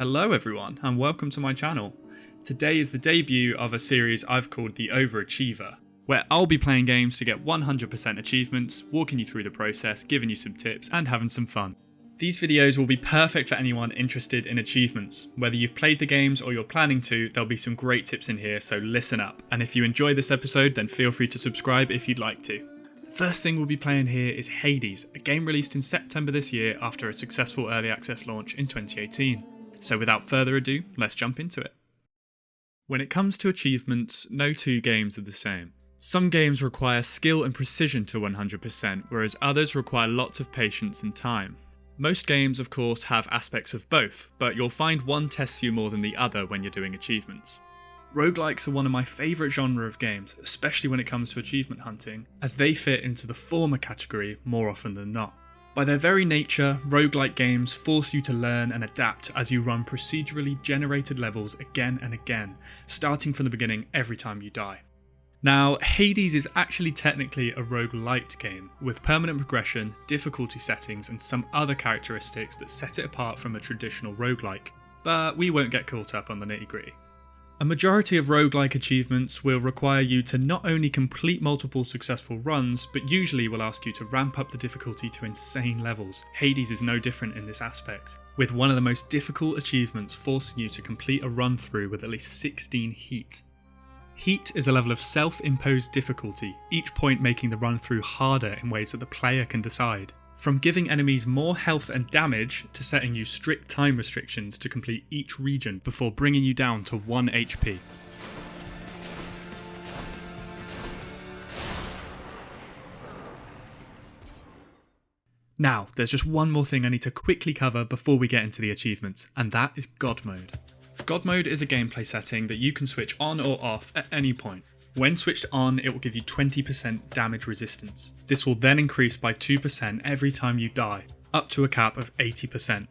Hello everyone, and welcome to my channel. Today is the debut of a series I've called the Overachiever, where I'll be playing games to get 100% achievements, walking you through the process, giving you some tips, and having some fun. These videos will be perfect for anyone interested in achievements. Whether you've played the games or you're planning to, there'll be some great tips in here, so listen up. And if you enjoy this episode, then feel free to subscribe if you'd like to. First thing we'll be playing here is Hades, a game released in September this year after a successful early access launch in 2018. So without further ado, let's jump into it. When it comes to achievements, no two games are the same. Some games require skill and precision to 100%, whereas others require lots of patience and time. Most games, of course, have aspects of both, but you'll find one tests you more than the other when you're doing achievements. Roguelikes are one of my favourite genre of games, especially when it comes to achievement hunting, as they fit into the former category more often than not. By their very nature, roguelike games force you to learn and adapt as you run procedurally generated levels again and again, starting from the beginning every time you die. Now, Hades is actually technically a roguelite game, with permanent progression, difficulty settings, and some other characteristics that set it apart from a traditional roguelike, but we won't get caught up on the nitty-gritty. A majority of roguelike achievements will require you to not only complete multiple successful runs, but usually will ask you to ramp up the difficulty to insane levels. Hades is no different in this aspect, with one of the most difficult achievements forcing you to complete a run through with at least 16 heat. Heat is a level of self-imposed difficulty, each point making the run through harder in ways that the player can decide. From giving enemies more health and damage to setting you strict time restrictions to complete each region before bringing you down to 1 HP. Now, there's just one more thing I need to quickly cover before we get into the achievements, and that is God Mode. God Mode is a gameplay setting that you can switch on or off at any point. When switched on, it will give you 20% damage resistance. This will then increase by 2% every time you die, up to a cap of 80%.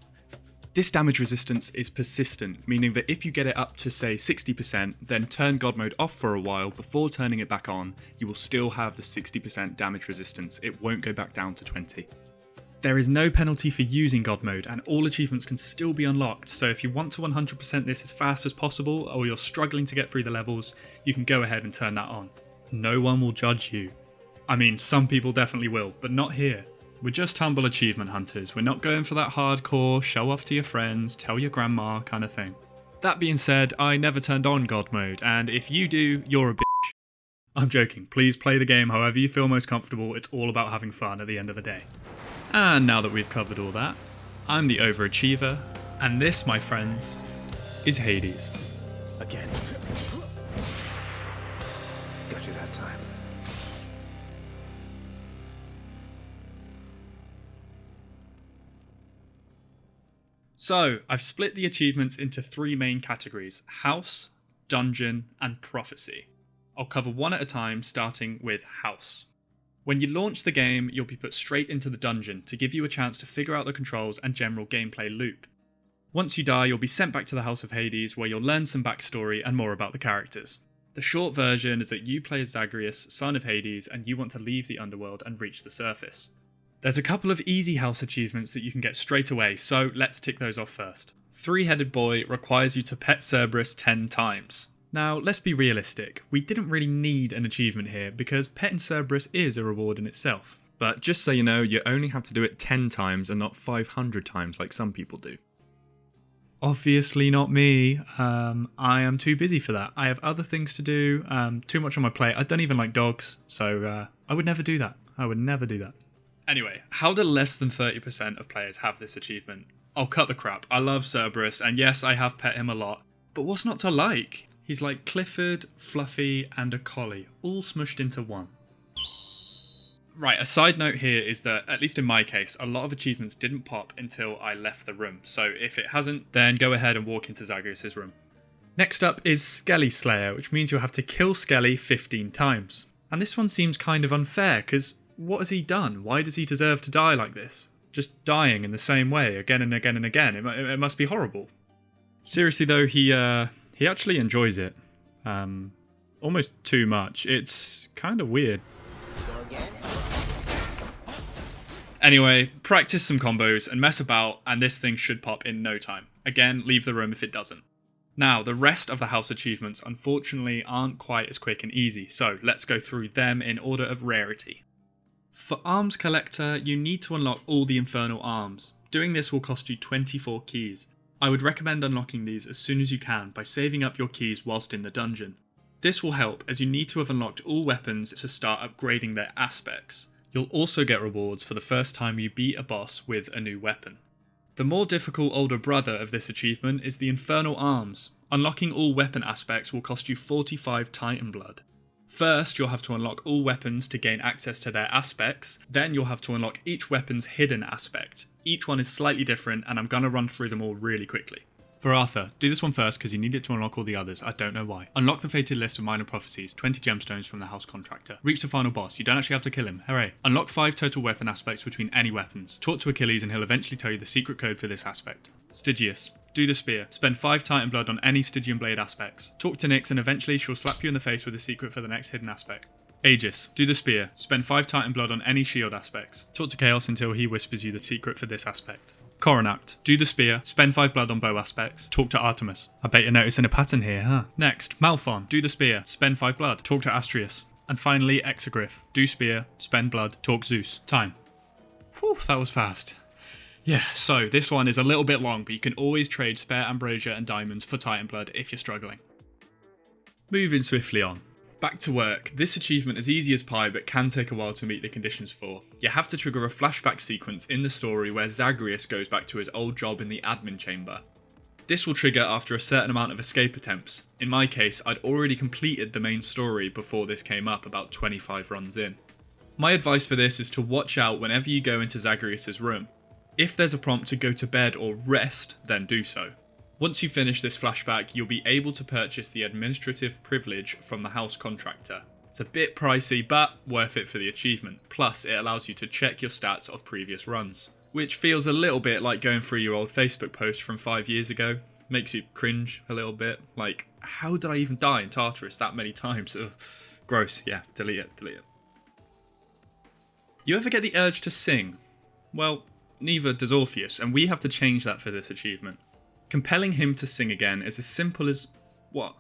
This damage resistance is persistent, meaning that if you get it up to say 60%, then turn God Mode off for a while before turning it back on, you will still have the 60% damage resistance. It won't go back down to 20. There is no penalty for using God Mode, and all achievements can still be unlocked, so if you want to 100% this as fast as possible, or you're struggling to get through the levels, you can go ahead and turn that on. No one will judge you. I mean, some people definitely will, but not here. We're just humble achievement hunters. We're not going for that hardcore, show off to your friends, tell your grandma kind of thing. That being said, I never turned on God Mode, and if you do, you're a bitch. I'm joking, please play the game however you feel most comfortable, it's all about having fun at the end of the day. And now that we've covered all that, I'm the Overachiever, and this, my friends, is Hades. Again. Got you that time. So, I've split the achievements into three main categories: House, Dungeon, and Prophecy. I'll cover one at a time, starting with House. When you launch the game, you'll be put straight into the dungeon to give you a chance to figure out the controls and general gameplay loop. Once you die, you'll be sent back to the House of Hades, where you'll learn some backstory and more about the characters. The short version is that you play as Zagreus, son of Hades, and you want to leave the underworld and reach the surface. There's a couple of easy house achievements that you can get straight away, so let's tick those off first. Three-Headed Boy requires you to pet Cerberus 10 times. Now, let's be realistic, we didn't really need an achievement here because petting Cerberus is a reward in itself. But just so you know, you only have to do it 10 times and not 500 times like some people do. Obviously not me, I am too busy for that. I have other things to do, too much on my plate. I don't even like dogs, so I would never do that. I would never do that. Anyway, how do less than 30% of players have this achievement? I'll cut the crap, I love Cerberus, and yes, I have pet him a lot, but what's not to like? He's like Clifford, Fluffy, and a collie, all smushed into one. Right, a side note here is that, at least in my case, a lot of achievements didn't pop until I left the room, so if it hasn't, then go ahead and walk into Zagreus' room. Next up is Skelly Slayer, which means you'll have to kill Skelly 15 times. And this one seems kind of unfair, because what has he done? Why does he deserve to die like this? Just dying in the same way, again and again and again, it must be horrible. Seriously though, he actually enjoys it. Almost too much. It's kind of weird. Anyway, practice some combos and mess about, and this thing should pop in no time. Again, leave the room if it doesn't. Now, the rest of the house achievements unfortunately aren't quite as quick and easy, so let's go through them in order of rarity. For Arms Collector, you need to unlock all the Infernal Arms. Doing this will cost you 24 keys. I would recommend unlocking these as soon as you can by saving up your keys whilst in the dungeon. This will help as you need to have unlocked all weapons to start upgrading their aspects. You'll also get rewards for the first time you beat a boss with a new weapon. The more difficult older brother of this achievement is the Infernal Arms. Unlocking all weapon aspects will cost you 45 Titan Blood. First, you'll have to unlock all weapons to gain access to their aspects, then you'll have to unlock each weapon's hidden aspect. Each one is slightly different, and I'm going to run through them all really quickly. For Arthur, do this one first because you need it to unlock all the others, I don't know why. Unlock the fated list of minor prophecies, 20 gemstones from the house contractor. Reach the final boss, you don't actually have to kill him, hooray. Unlock 5 total weapon aspects between any weapons. Talk to Achilles and he'll eventually tell you the secret code for this aspect. Stygius, do the spear. Spend 5 Titan Blood on any Stygian blade aspects. Talk to Nyx and eventually she'll slap you in the face with the secret for the next hidden aspect. Aegis, do the spear. Spend 5 Titan Blood on any shield aspects. Talk to Chaos until he whispers you the secret for this aspect. Coronact, do the spear, spend 5 blood on bow aspects, talk to Artemis. I bet you're noticing a pattern here, huh? Next, Malphon, do the spear, spend 5 blood, talk to Astrius. And finally, Exegryph, do spear, spend blood, talk Zeus. Time. Whew, that was fast. Yeah, so this one is a little bit long, but you can always trade spare ambrosia and diamonds for Titan Blood if you're struggling. Moving swiftly on. Back to work. This achievement is easy as pie but can take a while to meet the conditions for. You have to trigger a flashback sequence in the story where Zagreus goes back to his old job in the admin chamber. This will trigger after a certain amount of escape attempts. In my case, I'd already completed the main story before this came up about 25 runs in. My advice for this is to watch out whenever you go into Zagreus' room. If there's a prompt to go to bed or rest, then do so. Once you finish this flashback, you'll be able to purchase the administrative privilege from the house contractor. It's a bit pricey, but worth it for the achievement. Plus, it allows you to check your stats of previous runs, which feels a little bit like going through your old Facebook post from 5 years ago. Makes you cringe a little bit. Like, how did I even die in Tartarus that many times? Ugh. Gross. Yeah, delete it. You ever get the urge to sing? Well, neither does Orpheus, and we have to change that for this achievement. Compelling him to sing again is as simple as... what?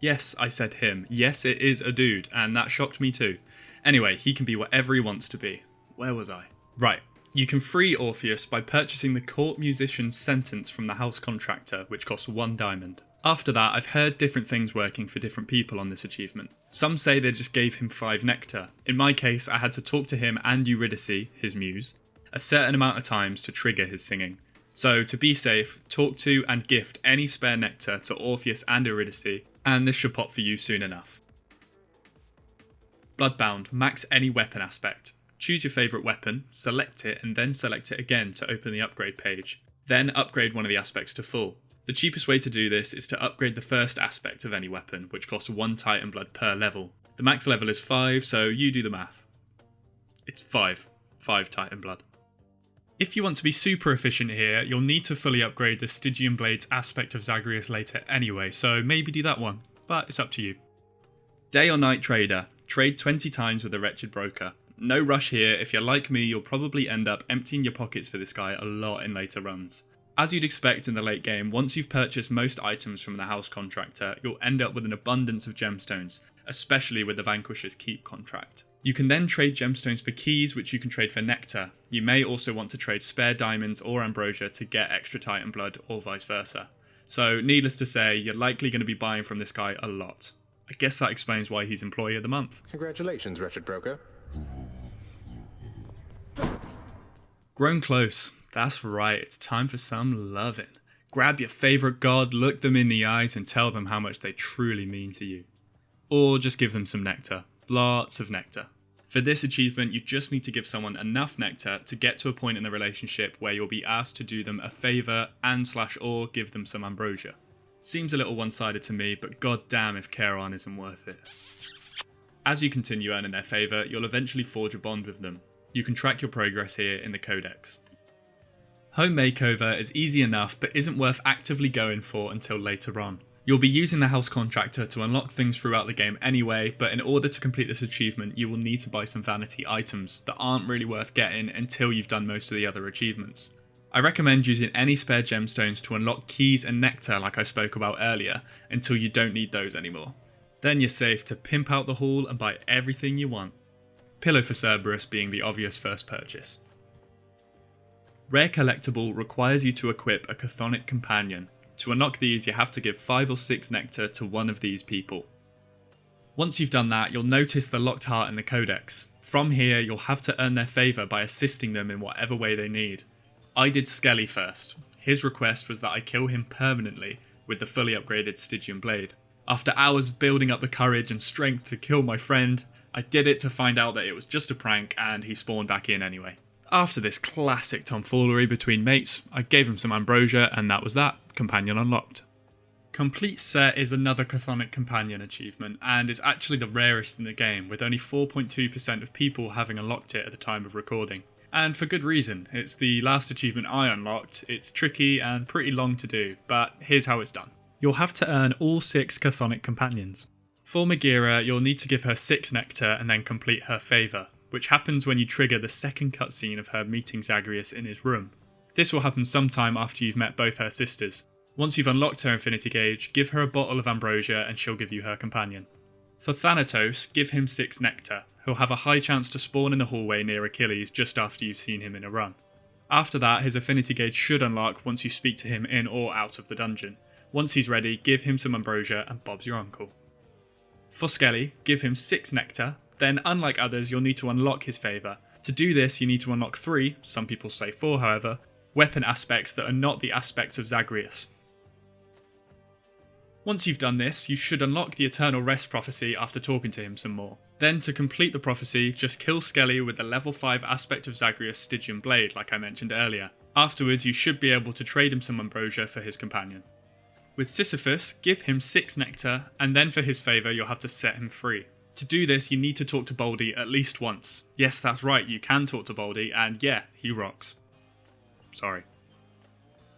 Yes, I said him. Yes, it is a dude, and that shocked me too. Anyway, he can be whatever he wants to be. Where was I? Right. You can free Orpheus by purchasing the court musician's sentence from the house contractor, which costs 1 diamond. After that, I've heard different things working for different people on this achievement. Some say they just gave him 5 nectar. In my case, I had to talk to him and Eurydice, his muse, a certain amount of times to trigger his singing. So, to be safe, talk to and gift any spare nectar to Orpheus and Eurydice, and this should pop for you soon enough. Bloodbound, max any weapon aspect. Choose your favourite weapon, select it, and then select it again to open the upgrade page. Then upgrade one of the aspects to full. The cheapest way to do this is to upgrade the first aspect of any weapon, which costs 1 Titan Blood per level. The max level is 5, so you do the math. It's 5 Titan Blood. If you want to be super efficient here, you'll need to fully upgrade the Stygian Blades aspect of Zagreus later anyway, so maybe do that one, but it's up to you. Day or Night Trader. Trade 20 times with a wretched broker. No rush here, if you're like me, you'll probably end up emptying your pockets for this guy a lot in later runs. As you'd expect in the late game, once you've purchased most items from the house contractor, you'll end up with an abundance of gemstones, especially with the Vanquisher's Keep contract. You can then trade gemstones for keys, which you can trade for nectar. You may also want to trade spare diamonds or ambrosia to get extra Titan Blood, or vice versa. So, needless to say, you're likely going to be buying from this guy a lot. I guess that explains why he's Employee of the Month. Congratulations, wretched broker. Grown close. That's right, it's time for some loving. Grab your favourite god, look them in the eyes, and tell them how much they truly mean to you. Or just give them some nectar. Lots of nectar. For this achievement, you just need to give someone enough nectar to get to a point in the relationship where you'll be asked to do them a favour and/or give them some ambrosia. Seems a little one-sided to me, but goddamn if Charon isn't worth it. As you continue earning their favour, you'll eventually forge a bond with them. You can track your progress here in the Codex. Home Makeover is easy enough, but isn't worth actively going for until later on. You'll be using the house contractor to unlock things throughout the game anyway, but in order to complete this achievement you will need to buy some vanity items that aren't really worth getting until you've done most of the other achievements. I recommend using any spare gemstones to unlock keys and nectar like I spoke about earlier, until you don't need those anymore. Then you're safe to pimp out the hall and buy everything you want. Pillow for Cerberus being the obvious first purchase. Rare Collectible requires you to equip a Chthonic Companion. To unlock these you have to give 5 or 6 nectar to one of these people. Once you've done that, you'll notice the locked heart in the codex. From here you'll have to earn their favour by assisting them in whatever way they need. I did Skelly first. His request was that I kill him permanently with the fully upgraded Stygian Blade. After hours of building up the courage and strength to kill my friend, I did it to find out that it was just a prank and he spawned back in anyway. After this classic tomfoolery between mates, I gave him some ambrosia and that was that, companion unlocked. Complete Set is another Chthonic Companion achievement and is actually the rarest in the game, with only 4.2% of people having unlocked it at the time of recording. And for good reason, it's the last achievement I unlocked, it's tricky and pretty long to do, but here's how it's done. You'll have to earn all 6 Chthonic Companions. For Megaera, you'll need to give her 6 nectar and then complete her favour, which happens when you trigger the second cutscene of her meeting Zagreus in his room. This will happen sometime after you've met both her sisters. Once you've unlocked her Infinity Gauge, give her a bottle of ambrosia and she'll give you her companion. For Thanatos, give him 6 nectar. He'll have a high chance to spawn in the hallway near Achilles just after you've seen him in a run. After that, his Affinity Gauge should unlock once you speak to him in or out of the dungeon. Once he's ready, give him some ambrosia and Bob's your uncle. For Skelly, give him 6 nectar, then unlike others you'll need to unlock his favour. To do this you need to unlock 3, some people say 4 however, weapon aspects that are not the aspects of Zagreus. Once you've done this, you should unlock the Eternal Rest prophecy after talking to him some more. Then to complete the prophecy, just kill Skelly with the level 5 aspect of Zagreus Stygian Blade like I mentioned earlier. Afterwards you should be able to trade him some ambrosia for his companion. With Sisyphus, give him 6 nectar, and then for his favour you'll have to set him free. To do this you need to talk to Baldy at least once. Yes, that's right, you can talk to Baldy, and yeah, he rocks. Sorry.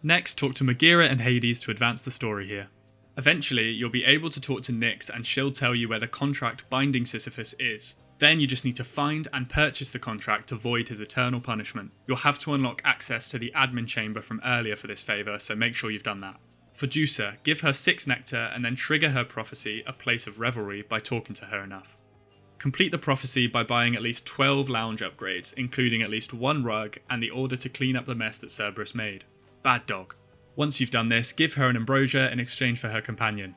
Next, talk to Megaera and Hades to advance the story here. Eventually, you'll be able to talk to Nyx and she'll tell you where the contract binding Sisyphus is. Then you just need to find and purchase the contract to void his eternal punishment. You'll have to unlock access to the admin chamber from earlier for this favour, so make sure you've done that. For Juicer, give her 6 nectar and then trigger her prophecy, a place of revelry, by talking to her enough. Complete the prophecy by buying at least 12 lounge upgrades, including at least 1 rug and the order to clean up the mess that Cerberus made. Bad dog. Once you've done this, give her an ambrosia in exchange for her companion.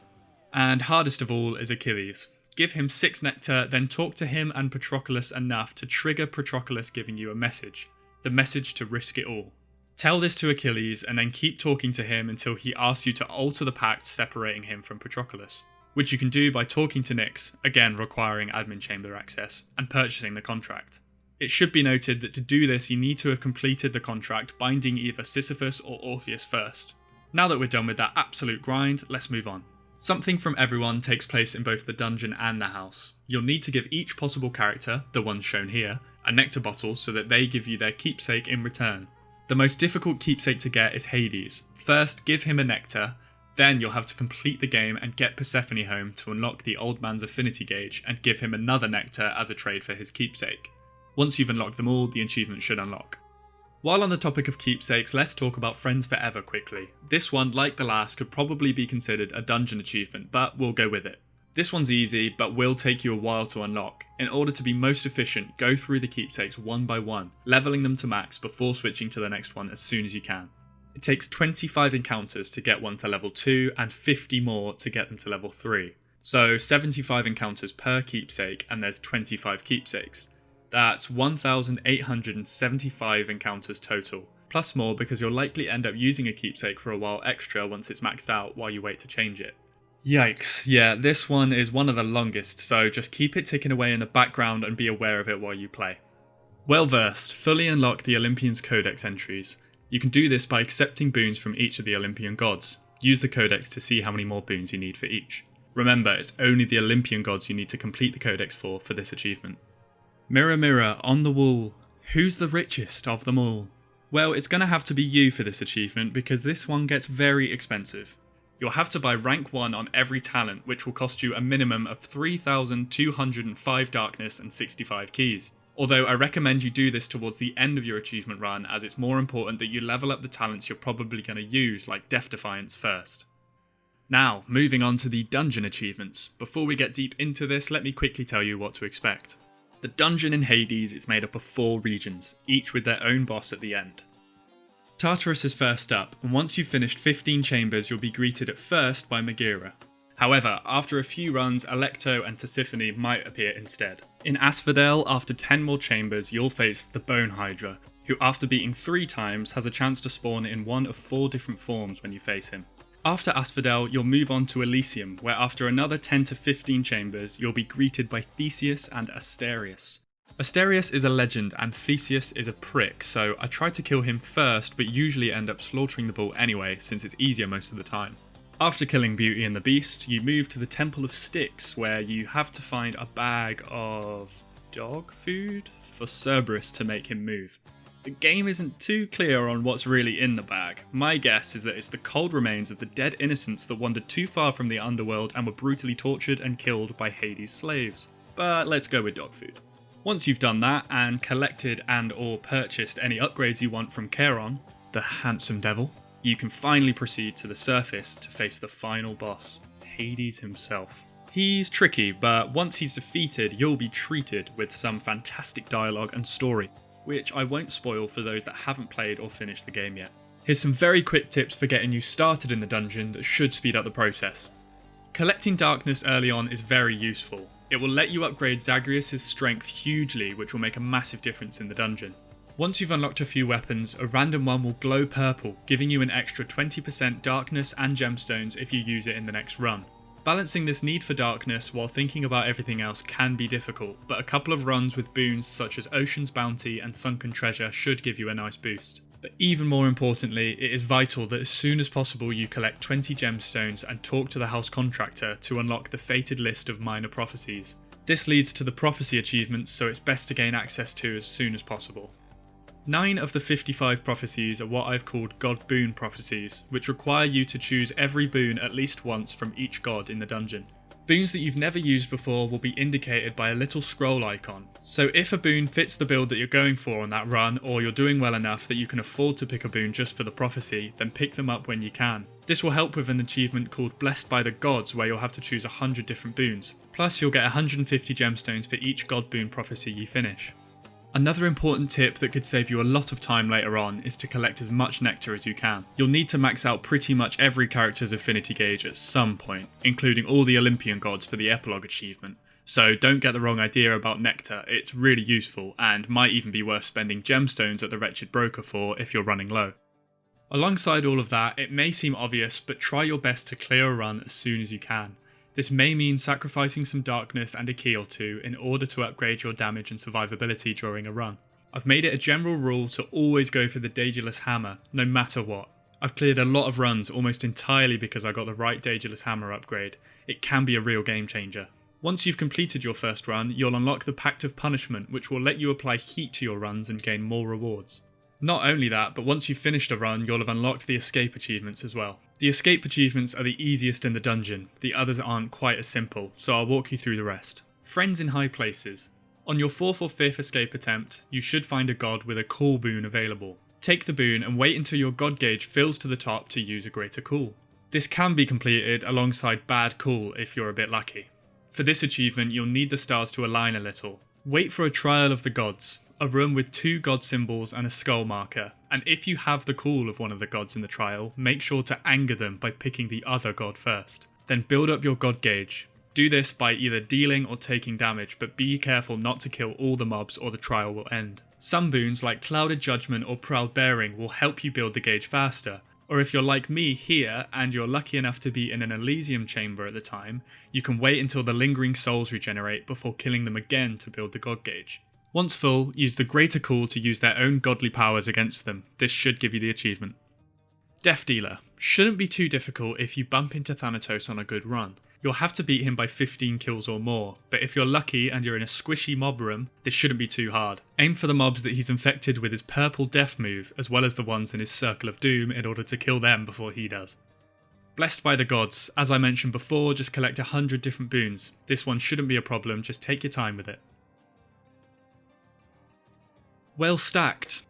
And hardest of all is Achilles. Give him 6 nectar, then talk to him and Patroclus enough to trigger Patroclus giving you a message. The message to risk it all. Tell this to Achilles and then keep talking to him until he asks you to alter the pact separating him from Patroclus, which you can do by talking to Nyx, again requiring admin chamber access, and purchasing the contract. It should be noted that to do this you need to have completed the contract binding either Sisyphus or Orpheus first. Now that we're done with that absolute grind, let's move on. Something from Everyone takes place in both the dungeon and the house. You'll need to give each possible character, the ones shown here, a nectar bottle so that they give you their keepsake in return. The most difficult keepsake to get is Hades. First, give him a nectar, then you'll have to complete the game and get Persephone home to unlock the old man's affinity gauge and give him another nectar as a trade for his keepsake. Once you've unlocked them all, the achievement should unlock. While on the topic of keepsakes, let's talk about Friends Forever quickly. This one, like the last, could probably be considered a dungeon achievement, but we'll go with it. This one's easy, but will take you a while to unlock. In order to be most efficient, go through the keepsakes one by one, leveling them to max before switching to the next one as soon as you can. It takes 25 encounters to get one to level 2 and 50 more to get them to level 3. So 75 encounters per keepsake and there's 25 keepsakes. That's 1,875 encounters total, plus more because you'll likely end up using a keepsake for a while extra once it's maxed out while you wait to change it. Yikes, yeah, this one is one of the longest, so just keep it ticking away in the background and be aware of it while you play. Well versed, fully unlock the Olympians Codex entries. You can do this by accepting boons from each of the Olympian gods. Use the Codex to see how many more boons you need for each. Remember, it's only the Olympian gods you need to complete the Codex for this achievement. Mirror, mirror on the wall, who's the richest of them all? Well, it's going to have to be you for this achievement because this one gets very expensive. You'll have to buy rank 1 on every talent, which will cost you a minimum of 3,205 darkness and 65 keys. Although I recommend you do this towards the end of your achievement run, as it's more important that you level up the talents you're probably going to use, like Death Defiance, first. Now, moving on to the dungeon achievements. Before we get deep into this, let me quickly tell you what to expect. The dungeon in Hades is made up of 4 regions, each with their own boss at the end. Tartarus is first up, and once you've finished 15 chambers, you'll be greeted at first by Makeover. However, after a few runs, Alecto and Tisiphone might appear instead. In Asphodel, after 10 more chambers, you'll face the Bone Hydra, who after beating 3 times has a chance to spawn in one of 4 different forms when you face him. After Asphodel, you'll move on to Elysium, where after another 10 to 15 chambers, you'll be greeted by Theseus and Asterius. Asterius is a legend and Theseus is a prick, so I try to kill him first but usually end up slaughtering the bull anyway since it's easier most of the time. After killing Beauty and the Beast, you move to the Temple of Styx, where you have to find a bag of dog food for Cerberus to make him move. The game isn't too clear on what's really in the bag. My guess is that it's the cold remains of the dead innocents that wandered too far from the underworld and were brutally tortured and killed by Hades' slaves. But let's go with dog food. Once you've done that and collected and or purchased any upgrades you want from Charon, the handsome devil, you can finally proceed to the surface to face the final boss, Hades himself. He's tricky, but once he's defeated, you'll be treated with some fantastic dialogue and story, which I won't spoil for those that haven't played or finished the game yet. Here's some very quick tips for getting you started in the dungeon that should speed up the process. Collecting darkness early on is very useful. It will let you upgrade Zagreus' strength hugely, which will make a massive difference in the dungeon. Once you've unlocked a few weapons, a random one will glow purple, giving you an extra 20% darkness and gemstones if you use it in the next run. Balancing this need for darkness while thinking about everything else can be difficult, but a couple of runs with boons such as Ocean's Bounty and Sunken Treasure should give you a nice boost. But even more importantly, it is vital that as soon as possible you collect 20 gemstones and talk to the house contractor to unlock the fated list of minor prophecies. This leads to the prophecy achievements, so it's best to gain access to as soon as possible. 9 of the 55 prophecies are what I've called God Boon prophecies, which require you to choose every boon at least once from each god in the dungeon. Boons that you've never used before will be indicated by a little scroll icon, so if a boon fits the build that you're going for on that run, or you're doing well enough that you can afford to pick a boon just for the prophecy, then pick them up when you can. This will help with an achievement called Blessed by the Gods, where you'll have to choose 100 different boons. Plus you'll get 150 gemstones for each god boon prophecy you finish. Another important tip that could save you a lot of time later on is to collect as much nectar as you can. You'll need to max out pretty much every character's affinity gauge at some point, including all the Olympian gods for the epilogue achievement. So don't get the wrong idea about nectar, it's really useful and might even be worth spending gemstones at the Wretched Broker for if you're running low. Alongside all of that, it may seem obvious, but try your best to clear a run as soon as you can. This may mean sacrificing some darkness and a key or two in order to upgrade your damage and survivability during a run. I've made it a general rule to always go for the Daedalus Hammer, no matter what. I've cleared a lot of runs almost entirely because I got the right Daedalus Hammer upgrade. It can be a real game changer. Once you've completed your first run, you'll unlock the Pact of Punishment, which will let you apply heat to your runs and gain more rewards. Not only that, but once you've finished a run, you'll have unlocked the escape achievements as well. The escape achievements are the easiest in the dungeon, the others aren't quite as simple, so I'll walk you through the rest. Friends in High Places. On your 4th or 5th escape attempt, you should find a god with a cool boon available. Take the boon and wait until your god gauge fills to the top to use a greater cool. This can be completed alongside bad cool if you're a bit lucky. For this achievement, you'll need the stars to align a little. Wait for a trial of the gods, a room with 2 god symbols and a skull marker, and if you have the cool of one of the gods in the trial, make sure to anger them by picking the other god first. Then build up your god gauge. Do this by either dealing or taking damage, but be careful not to kill all the mobs or the trial will end. Some boons like Clouded Judgment or Proud Bearing will help you build the gauge faster, or if you're like me here and you're lucky enough to be in an Elysium chamber at the time, you can wait until the lingering souls regenerate before killing them again to build the god gauge. Once full, use the Greater Cool to use their own godly powers against them. This should give you the achievement. Death Dealer. Shouldn't be too difficult if you bump into Thanatos on a good run. You'll have to beat him by 15 kills or more, but if you're lucky and you're in a squishy mob room, this shouldn't be too hard. Aim for the mobs that he's infected with his purple death move, as well as the ones in his Circle of Doom in order to kill them before he does. Blessed by the gods, as I mentioned before, just collect 100 different boons. This one shouldn't be a problem, just take your time with it. Well stacked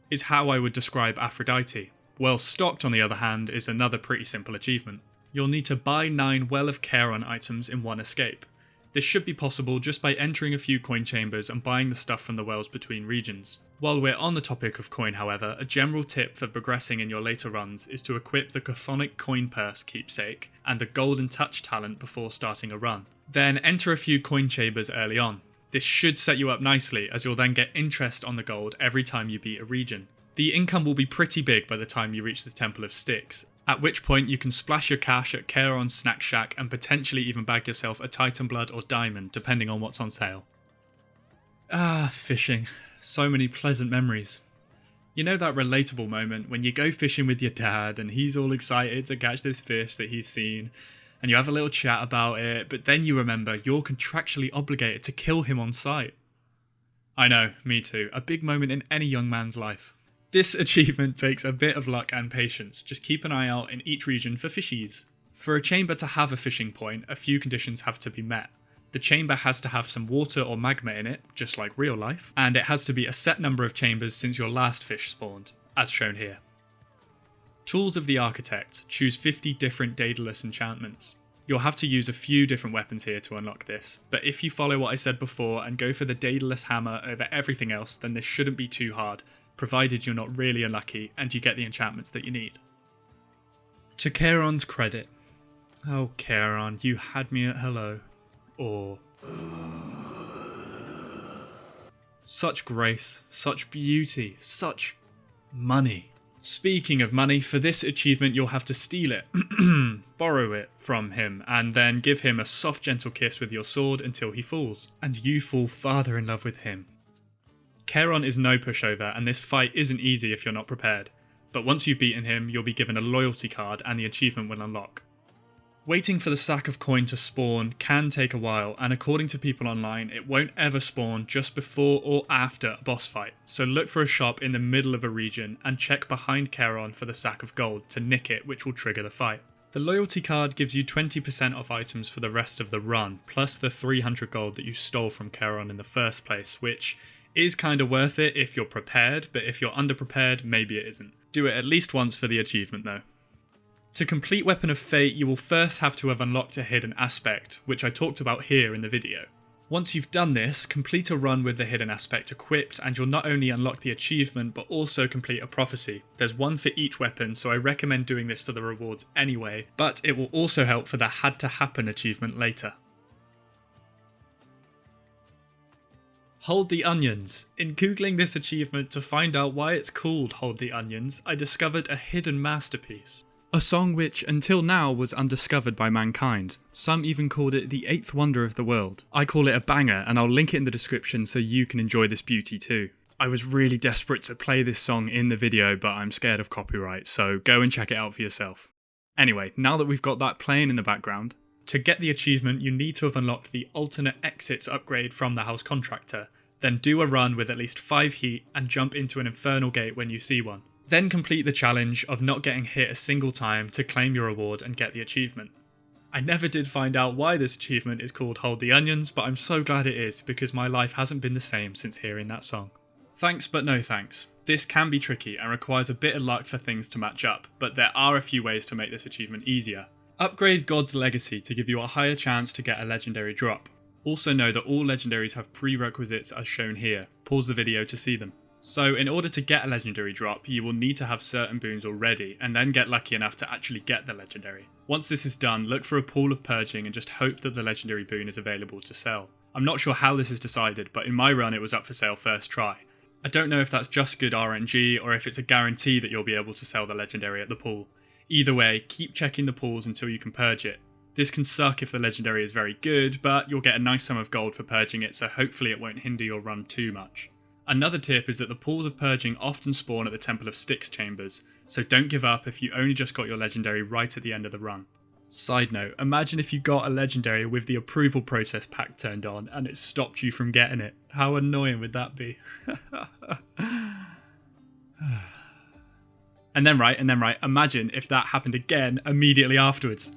is how I would describe Aphrodite. Well stocked, on the other hand, is another pretty simple achievement. You'll need to buy 9 Well of Charon items in one escape. This should be possible just by entering a few coin chambers and buying the stuff from the wells between regions. While we're on the topic of coin, however, a general tip for progressing in your later runs is to equip the Chthonic Coin Purse keepsake and the Golden Touch talent before starting a run. Then enter a few coin chambers early on. This should set you up nicely, as you'll then get interest on the gold every time you beat a region. The income will be pretty big by the time you reach the Temple of Styx, at which point you can splash your cash at Charon's Snack Shack and potentially even bag yourself a Titan Blood or Diamond, depending on what's on sale. Ah, fishing. So many pleasant memories. You know that relatable moment when you go fishing with your dad and he's all excited to catch this fish that he's seen, and you have a little chat about it, but then you remember you're contractually obligated to kill him on sight. I know, me too. A big moment in any young man's life. This achievement takes a bit of luck and patience. Just keep an eye out in each region for fishies. For a chamber to have a fishing point, a few conditions have to be met. The chamber has to have some water or magma in it, just like real life, and it has to be a set number of chambers since your last fish spawned, as shown here. Tools of the Architect. Choose 50 different Daedalus enchantments. You'll have to use a few different weapons here to unlock this, but if you follow what I said before and go for the Daedalus hammer over everything else, then this shouldn't be too hard, provided you're not really unlucky and you get the enchantments that you need. To Charon's credit. Oh Charon, you had me at hello. Or... Such grace, such beauty, such money. Speaking of money, for this achievement you'll have to steal it, borrow it from him, and then give him a soft gentle kiss with your sword until he falls, and you fall farther in love with him. Charon is no pushover, and this fight isn't easy if you're not prepared, but once you've beaten him you'll be given a loyalty card and the achievement will unlock. Waiting for the sack of coin to spawn can take a while, and according to people online, it won't ever spawn just before or after a boss fight, so look for a shop in the middle of a region and check behind Charon for the sack of gold to nick it, which will trigger the fight. The loyalty card gives you 20% off items for the rest of the run, plus the 300 gold that you stole from Charon in the first place, which is kinda worth it if you're prepared, but if you're underprepared, maybe it isn't. Do it at least once for the achievement though. To complete Weapon of Fate, you will first have to have unlocked a hidden aspect, which I talked about here in the video. Once you've done this, complete a run with the hidden aspect equipped and you'll not only unlock the achievement but also complete a prophecy. There's one for each weapon, so I recommend doing this for the rewards anyway, but it will also help for the Had to Happen achievement later. Hold the Onions. In googling this achievement to find out why it's called Hold the Onions, I discovered a hidden masterpiece. A song which, until now, was undiscovered by mankind. Some even called it the 8th wonder of the world. I call it a banger, and I'll link it in the description so you can enjoy this beauty too. I was really desperate to play this song in the video, but I'm scared of copyright, so go and check it out for yourself. Anyway, now that we've got that playing in the background, to get the achievement you need to have unlocked the alternate exits upgrade from the house contractor, then do a run with at least 5 heat and jump into an infernal gate when you see one. Then complete the challenge of not getting hit a single time to claim your reward and get the achievement. I never did find out why this achievement is called Hold the Onions, but I'm so glad it is because my life hasn't been the same since hearing that song. Thanks but no thanks. This can be tricky and requires a bit of luck for things to match up, but there are a few ways to make this achievement easier. Upgrade God's Legacy to give you a higher chance to get a legendary drop. Also know that all legendaries have prerequisites as shown here. Pause the video to see them. So in order to get a legendary drop, you will need to have certain boons already, and then get lucky enough to actually get the legendary. Once this is done, look for a pool of purging and just hope that the legendary boon is available to sell. I'm not sure how this is decided, but in my run it was up for sale first try. I don't know if that's just good RNG or if it's a guarantee that you'll be able to sell the legendary at the pool. Either way, keep checking the pools until you can purge it. This can suck if the legendary is very good, but you'll get a nice sum of gold for purging it, so hopefully it won't hinder your run too much. Another tip is that the pools of purging often spawn at the Temple of Styx chambers, so don't give up if you only just got your legendary right at the end of the run. Side note, imagine if you got a legendary with the approval process pack turned on and it stopped you from getting it. How annoying would that be? And then right, imagine if that happened again immediately afterwards.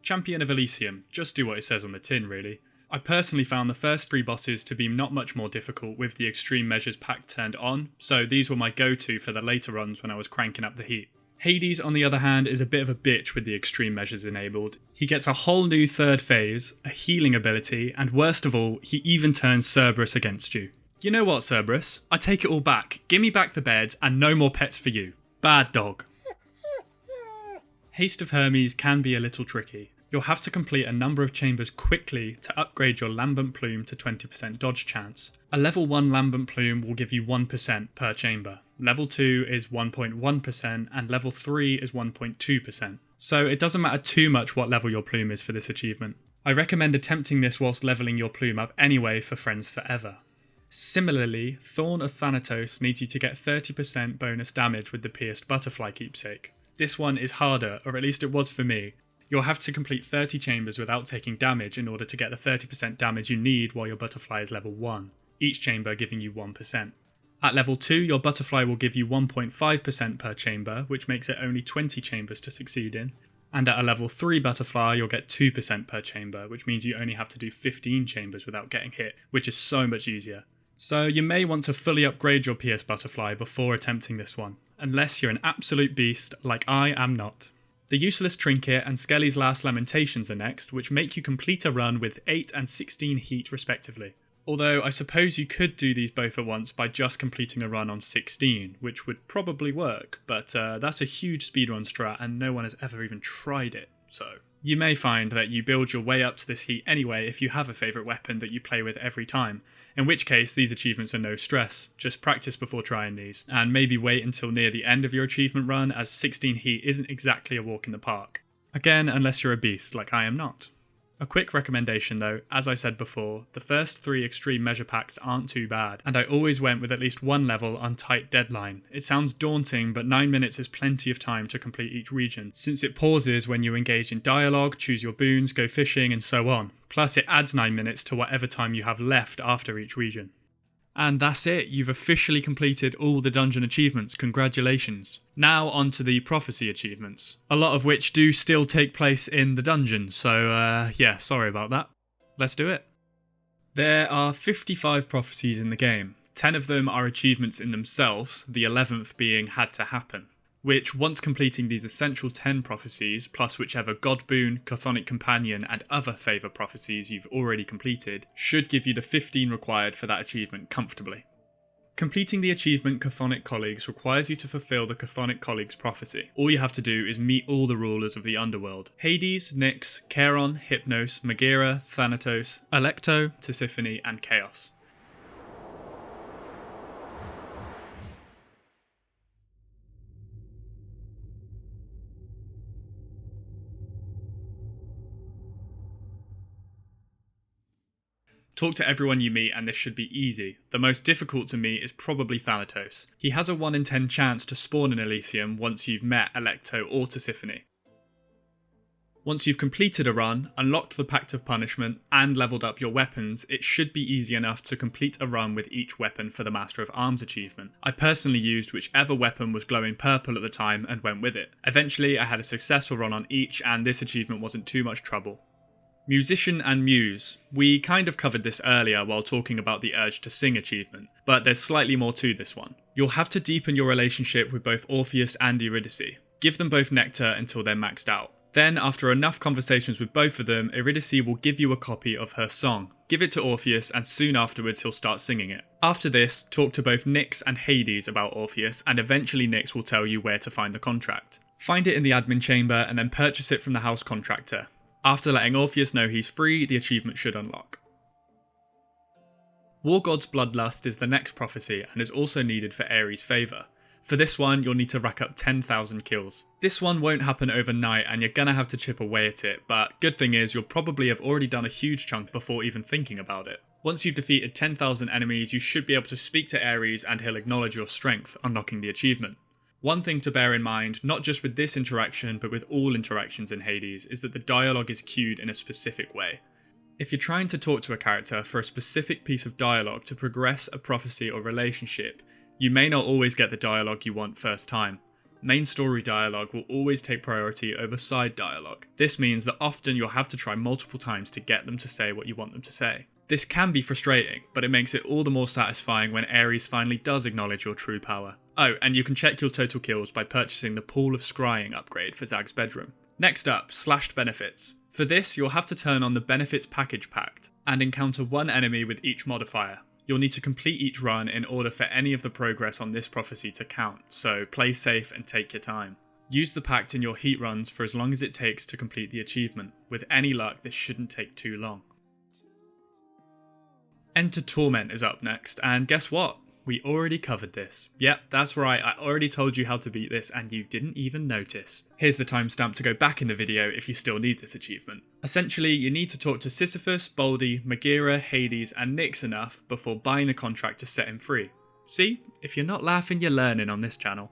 Champion of Elysium, just do what it says on the tin really. I personally found the first 3 bosses to be not much more difficult with the extreme measures pack turned on, so these were my go-to for the later runs when I was cranking up the heat. Hades, on the other hand, is a bit of a bitch with the extreme measures enabled. He gets a whole new third phase, a healing ability, and worst of all, he even turns Cerberus against you. You know what, Cerberus? I take it all back. Give me back the bed, and no more pets for you. Bad dog. Haste of Hermes can be a little tricky. You'll have to complete a number of chambers quickly to upgrade your Lambent Plume to 20% dodge chance. A level 1 Lambent Plume will give you 1% per chamber. Level 2 is 1.1% and level 3 is 1.2%. So it doesn't matter too much what level your plume is for this achievement. I recommend attempting this whilst leveling your plume up anyway for friends forever. Similarly, Thorn of Thanatos needs you to get 30% bonus damage with the pierced butterfly keepsake. This one is harder, or at least it was for me. You'll have to complete 30 chambers without taking damage in order to get the 30% damage you need while your butterfly is level 1, each chamber giving you 1%. At level 2, your butterfly will give you 1.5% per chamber, which makes it only 20 chambers to succeed in. And at a level 3 butterfly, you'll get 2% per chamber, which means you only have to do 15 chambers without getting hit, which is so much easier. So you may want to fully upgrade your PS Butterfly before attempting this one, unless you're an absolute beast like I am not. The useless Trinket and Skelly's last Lamentations are next, which make you complete a run with 8 and 16 heat respectively. Although I suppose you could do these both at once by just completing a run on 16, which would probably work, but that's a huge speedrun strat and no one has ever even tried it, so. You may find that you build your way up to this heat anyway if you have a favourite weapon that you play with every time, in which case these achievements are no stress, just practice before trying these, and maybe wait until near the end of your achievement run as 16 heat isn't exactly a walk in the park. Again, unless you're a beast like I am not. A quick recommendation though, as I said before, the first 3 extreme measure packs aren't too bad, and I always went with at least one level on tight deadline. It sounds daunting, but 9 minutes is plenty of time to complete each region, since it pauses when you engage in dialogue, choose your boons, go fishing, and so on. Plus it adds 9 minutes to whatever time you have left after each region. And that's it, you've officially completed all the dungeon achievements, congratulations. Now on to the prophecy achievements, a lot of which do still take place in the dungeon, so yeah, sorry about that. Let's do it. There are 55 prophecies in the game. 10 of them are achievements in themselves, the 11th being had to happen, which once completing these essential 10 prophecies, plus whichever god boon, chthonic companion and other favour prophecies you've already completed, should give you the 15 required for that achievement comfortably. Completing the achievement Chthonic Colleagues requires you to fulfill the Chthonic Colleagues prophecy. All you have to do is meet all the rulers of the underworld: Hades, Nyx, Charon, Hypnos, Megaera, Thanatos, Alecto, Tisiphone and Chaos. Talk to everyone you meet and this should be easy. The most difficult to meet is probably Thanatos. He has a 1 in 10 chance to spawn in Elysium once you've met Alecto or Tisiphone. Once you've completed a run, unlocked the Pact of Punishment, and leveled up your weapons, it should be easy enough to complete a run with each weapon for the Master of Arms achievement. I personally used whichever weapon was glowing purple at the time and went with it. Eventually I had a successful run on each and this achievement wasn't too much trouble. Musician and Muse. We kind of covered this earlier while talking about the Urge to Sing achievement, but there's slightly more to this one. You'll have to deepen your relationship with both Orpheus and Eurydice. Give them both nectar until they're maxed out. Then, after enough conversations with both of them, Eurydice will give you a copy of her song. Give it to Orpheus and soon afterwards he'll start singing it. After this, talk to both Nyx and Hades about Orpheus and eventually Nyx will tell you where to find the contract. Find it in the admin chamber and then purchase it from the house contractor. After letting Orpheus know he's free, the achievement should unlock. War God's Bloodlust is the next prophecy and is also needed for Ares' favour. For this one, you'll need to rack up 10,000 kills. This one won't happen overnight and you're gonna have to chip away at it, but good thing is you'll probably have already done a huge chunk before even thinking about it. Once you've defeated 10,000 enemies, you should be able to speak to Ares and he'll acknowledge your strength, unlocking the achievement. One thing to bear in mind, not just with this interaction, but with all interactions in Hades, is that the dialogue is cued in a specific way. If you're trying to talk to a character for a specific piece of dialogue to progress a prophecy or relationship, you may not always get the dialogue you want first time. Main story dialogue will always take priority over side dialogue. This means that often you'll have to try multiple times to get them to say what you want them to say. This can be frustrating, but it makes it all the more satisfying when Ares finally does acknowledge your true power. Oh, and you can check your total kills by purchasing the Pool of Scrying upgrade for Zag's bedroom. Next up, slashed benefits. For this, you'll have to turn on the benefits package pact, and encounter one enemy with each modifier. You'll need to complete each run in order for any of the progress on this prophecy to count, so play safe and take your time. Use the pact in your heat runs for as long as it takes to complete the achievement. With any luck, this shouldn't take too long. Enter Torment is up next, and guess what? We already covered this. Yep, that's right, I already told you how to beat this and you didn't even notice. Here's the timestamp to go back in the video if you still need this achievement. Essentially, you need to talk to Sisyphus, Baldy, Megaera, Hades and Nyx enough before buying a contract to set him free. See? If you're not laughing, you're learning on this channel.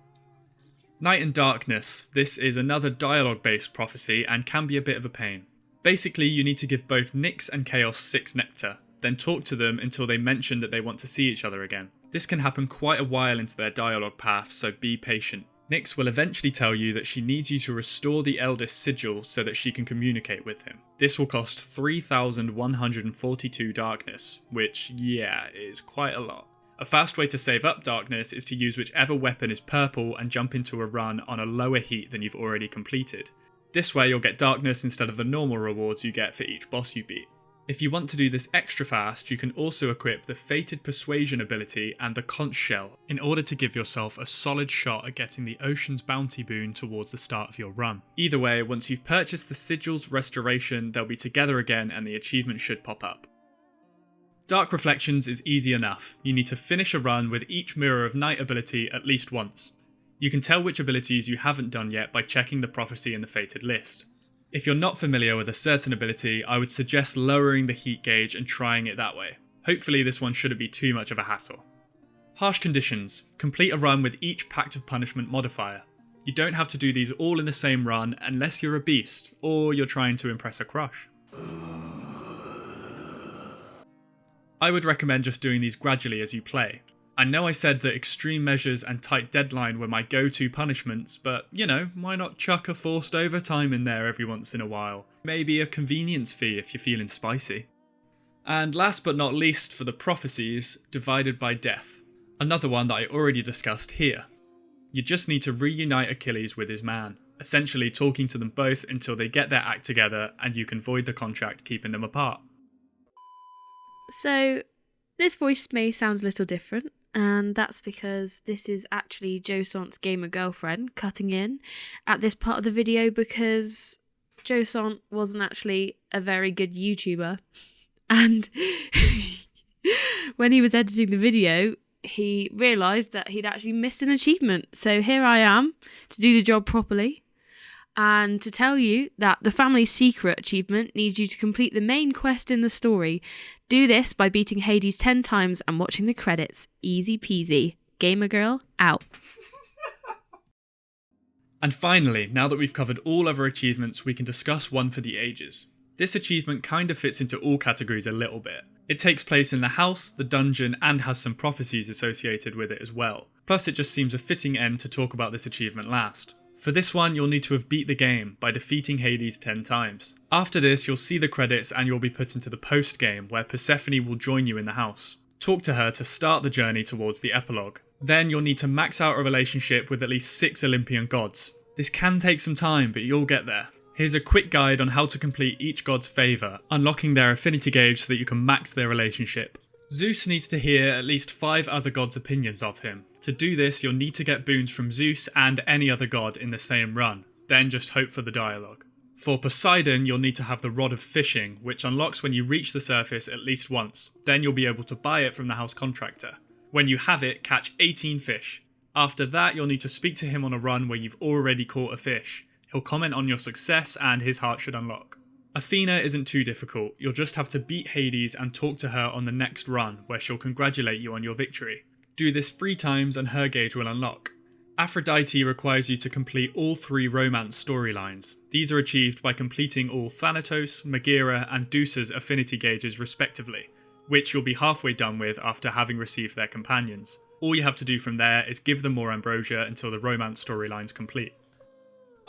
Night and Darkness. This is another dialogue-based prophecy and can be a bit of a pain. Basically, you need to give both Nyx and Chaos 6 nectar, then talk to them until they mention that they want to see each other again. This can happen quite a while into their dialogue path, so be patient. Nyx will eventually tell you that she needs you to restore the eldest sigil so that she can communicate with him. This will cost 3,142 darkness, which, yeah, is quite a lot. A fast way to save up darkness is to use whichever weapon is purple and jump into a run on a lower heat than you've already completed. This way you'll get darkness instead of the normal rewards you get for each boss you beat. If you want to do this extra fast, you can also equip the Fated Persuasion ability and the Conch Shell in order to give yourself a solid shot at getting the Ocean's Bounty boon towards the start of your run. Either way, once you've purchased the Sigil's Restoration, they'll be together again and the achievement should pop up. Dark Reflections is easy enough. You need to finish a run with each Mirror of Night ability at least once. You can tell which abilities you haven't done yet by checking the prophecy in the Fated list. If you're not familiar with a certain ability, I would suggest lowering the heat gauge and trying it that way. Hopefully this one shouldn't be too much of a hassle. Harsh Conditions. Complete a run with each Pact of Punishment modifier. You don't have to do these all in the same run unless you're a beast, or you're trying to impress a crush. I would recommend just doing these gradually as you play. I know I said that extreme measures and tight deadline were my go-to punishments, but, you know, why not chuck a forced overtime in there every once in a while? Maybe a convenience fee if you're feeling spicy. And last but not least for the prophecies, Divided by Death. Another one that I already discussed here. You just need to reunite Achilles with his man, essentially talking to them both until they get their act together and you can void the contract keeping them apart. So, this voice may sound a little different. And that's because this is actually Josont's gamer girlfriend cutting in at this part of the video because Josont wasn't actually a very good YouTuber. And when he was editing the video, he realised that he'd actually missed an achievement. So here I am to do the job properly and to tell you that the Family Secret achievement needs you to complete the main quest in the story. Do this by beating Hades 10 times and watching the credits. Easy peasy. Gamer girl, out. And finally, now that we've covered all other achievements, we can discuss one for the ages. This achievement kind of fits into all categories a little bit. It takes place in the house, the dungeon, and has some prophecies associated with it as well. Plus it just seems a fitting end to talk about this achievement last. For this one, you'll need to have beat the game by defeating Hades 10 times. After this, you'll see the credits and you'll be put into the post-game where Persephone will join you in the house. Talk to her to start the journey towards the epilogue. Then you'll need to max out a relationship with at least 6 Olympian gods. This can take some time, but you'll get there. Here's a quick guide on how to complete each god's favour, unlocking their affinity gauge so that you can max their relationship. Zeus needs to hear at least 5 other gods' opinions of him. To do this, you'll need to get boons from Zeus and any other god in the same run, then just hope for the dialogue. For Poseidon, you'll need to have the Rod of Fishing, which unlocks when you reach the surface at least once. Then you'll be able to buy it from the house contractor. When you have it, catch 18 fish. After that, you'll need to speak to him on a run where you've already caught a fish. He'll comment on your success and his heart should unlock. Athena isn't too difficult, you'll just have to beat Hades and talk to her on the next run where she'll congratulate you on your victory. Do this 3 times and her gauge will unlock. Aphrodite requires you to complete all 3 romance storylines. These are achieved by completing all Thanatos, Megaera and Dusa's affinity gauges respectively, which you'll be halfway done with after having received their companions. All you have to do from there is give them more ambrosia until the romance storyline's complete.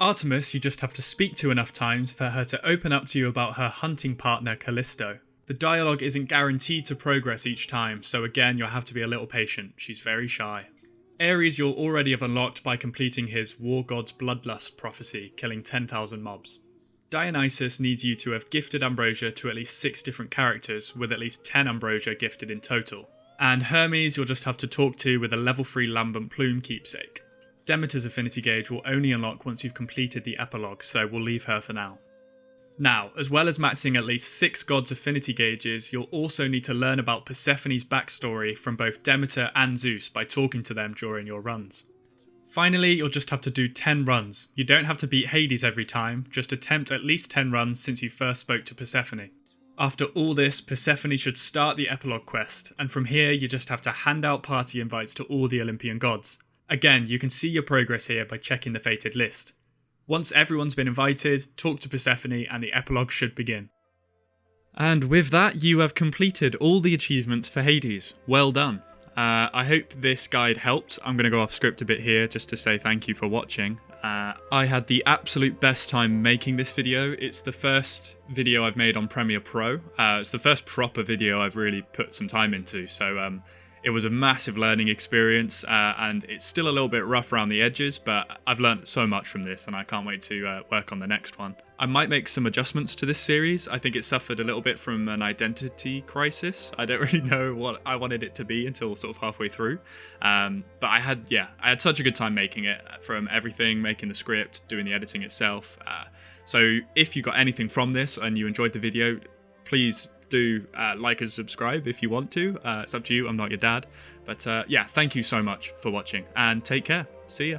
Artemis you just have to speak to enough times for her to open up to you about her hunting partner Callisto. The dialogue isn't guaranteed to progress each time, so again you'll have to be a little patient, she's very shy. Ares you'll already have unlocked by completing his War God's Bloodlust prophecy, killing 10,000 mobs. Dionysus needs you to have gifted ambrosia to at least 6 different characters, with at least 10 ambrosia gifted in total. And Hermes you'll just have to talk to with a level 3 lambent plume keepsake. Demeter's affinity gauge will only unlock once you've completed the epilogue, so we'll leave her for now. Now, as well as maxing at least 6 gods' affinity gauges, you'll also need to learn about Persephone's backstory from both Demeter and Zeus by talking to them during your runs. Finally, you'll just have to do 10 runs. You don't have to beat Hades every time, just attempt at least 10 runs since you first spoke to Persephone. After all this, Persephone should start the epilogue quest, and from here you just have to hand out party invites to all the Olympian gods. Again, you can see your progress here by checking the fated list. Once everyone's been invited, talk to Persephone and the epilogue should begin. And with that, you have completed all the achievements for Hades. Well done. I hope this guide helped. I'm going to go off script a bit here just to say thank you for watching. I had the absolute best time making this video. It's the first video I've made on Premiere Pro. It's the first proper video I've really put some time into, so it was a massive learning experience, and it's still a little bit rough around the edges, but I've learned so much from this and I can't wait to work on the next one. I might make some adjustments to this series. I think it suffered a little bit from an identity crisis. I don't really know what I wanted it to be until sort of halfway through. But I had such a good time making it, from everything, making the script, doing the editing itself. So if you got anything from this and you enjoyed the video, please do like and subscribe if you want to. It's up to you, I'm not your dad. But yeah, thank you so much for watching and take care. See ya.